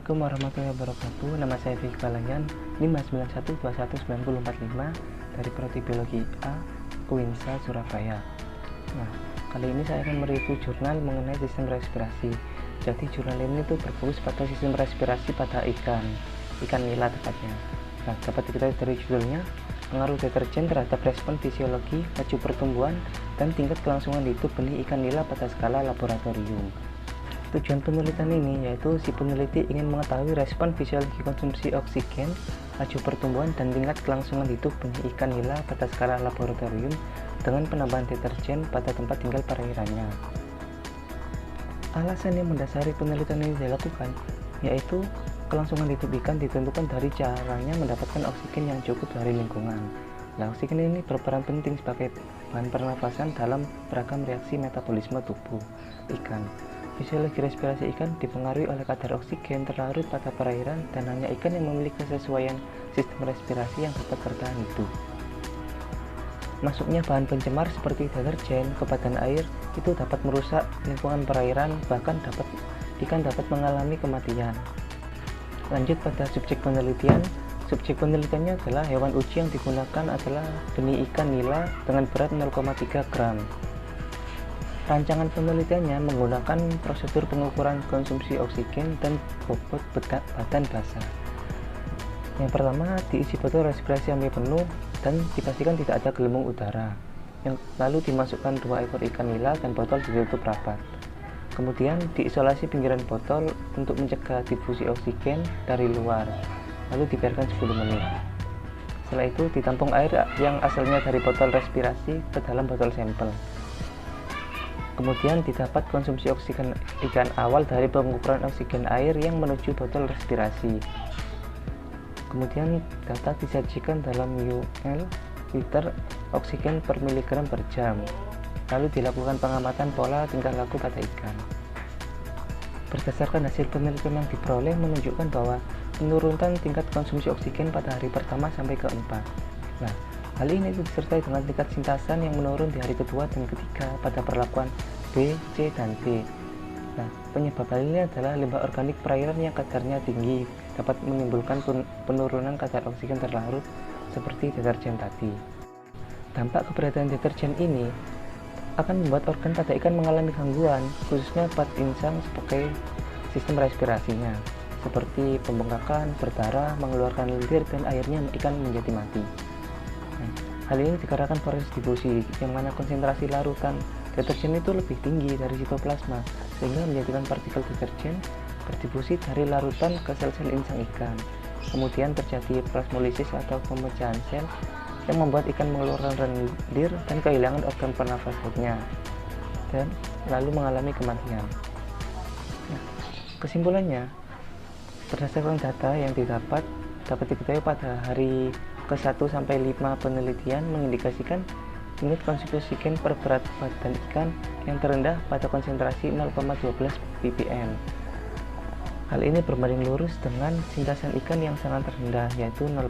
Assalamualaikum warahmatullahi wabarakatuh. Nama saya Vicky Palayan, 591219045 dari Prodi Biologi A, UINSA, Surabaya. Nah, kali ini saya akan mereview jurnal mengenai sistem respirasi. Jadi jurnal ini tuh berfokus pada sistem respirasi pada ikan nila tepatnya. Nah, dapat diketahui dari judulnya, pengaruh deterjen terhadap respon fisiologi, laju pertumbuhan, dan tingkat kelangsungan hidup benih ikan nila pada skala laboratorium. Tujuan penelitian ini yaitu si peneliti ingin mengetahui respon fisiologi konsumsi oksigen, laju pertumbuhan, dan tingkat kelangsungan hidup benih ikan nila pada skala laboratorium dengan penambahan deterjen pada tempat tinggal perairannya. Alasan yang mendasari penelitian ini dilakukan yaitu kelangsungan hidup ikan ditentukan dari caranya mendapatkan oksigen yang cukup dari lingkungan. Nah, oksigen ini berperan penting sebagai bahan pernafasan dalam beragam reaksi metabolisme tubuh ikan. Fisiologi respirasi ikan dipengaruhi oleh kadar oksigen terlarut pada perairan dan hanya ikan yang memiliki kesesuaian sistem respirasi yang dapat bertahan hidup. Masuknya bahan pencemar seperti deterjen ke badan air itu dapat merusak lingkungan perairan, bahkan ikan dapat mengalami kematian. Lanjut pada subjek penelitian. Subjek penelitiannya adalah hewan uji yang digunakan adalah benih ikan nila dengan berat 0,3 gram. Rancangan penelitiannya menggunakan prosedur pengukuran konsumsi oksigen dan bobot badan basah. Yang pertama, diisi botol respirasi sampai penuh dan dipastikan tidak ada gelembung udara. Lalu dimasukkan 2 ekor ikan nila dan botol ditutup rapat. Kemudian diisolasi pinggiran botol untuk mencegah difusi oksigen dari luar. Lalu dibiarkan 10 menit. Setelah itu ditampung air yang asalnya dari botol respirasi ke dalam botol sampel. Kemudian didapat konsumsi oksigen ikan awal dari pengukuran oksigen air yang menuju botol respirasi. Kemudian data disajikan dalam UL liter oksigen per miligram per jam. Lalu dilakukan pengamatan pola tingkah laku pada ikan. Berdasarkan hasil penelitian yang diperoleh menunjukkan bahwa penurunan tingkat konsumsi oksigen pada hari pertama sampai ke-4. Nah, hal ini disertai dengan tingkat sintasan yang menurun di hari kedua dan ketiga pada perlakuan B, C, dan D. Nah, penyebab hal ini adalah limbah organik perairan yang kadarnya tinggi dapat menimbulkan penurunan kadar oksigen terlarut seperti deterjen tadi. Dampak keberadaan deterjen ini akan membuat organ pada ikan mengalami gangguan, khususnya pada insang sebagai sistem respirasinya, seperti pembengkakan, berdarah, mengeluarkan lendir, dan akhirnya ikan menjadi mati. Hal ini dikarenakan proses difusi, yang mana konsentrasi larutan deterjen itu lebih tinggi dari sitoplasma, sehingga menjadikan partikel deterjen berdifusi dari larutan ke sel-sel insang ikan. Kemudian terjadi plasmolisis atau pemecahan sel yang membuat ikan mengeluarkan lendir dan kehilangan organ pernafasannya, dan lalu mengalami kematian. Nah, kesimpulannya, berdasarkan data yang dapat diketahui pada hari ke-1 sampai 5 penelitian mengindikasikan unit konsumsi oksigen per berat badan ikan yang terendah pada konsentrasi 0,12 ppm. Hal ini berbanding lurus dengan sintasan ikan yang sangat rendah, yaitu 0%.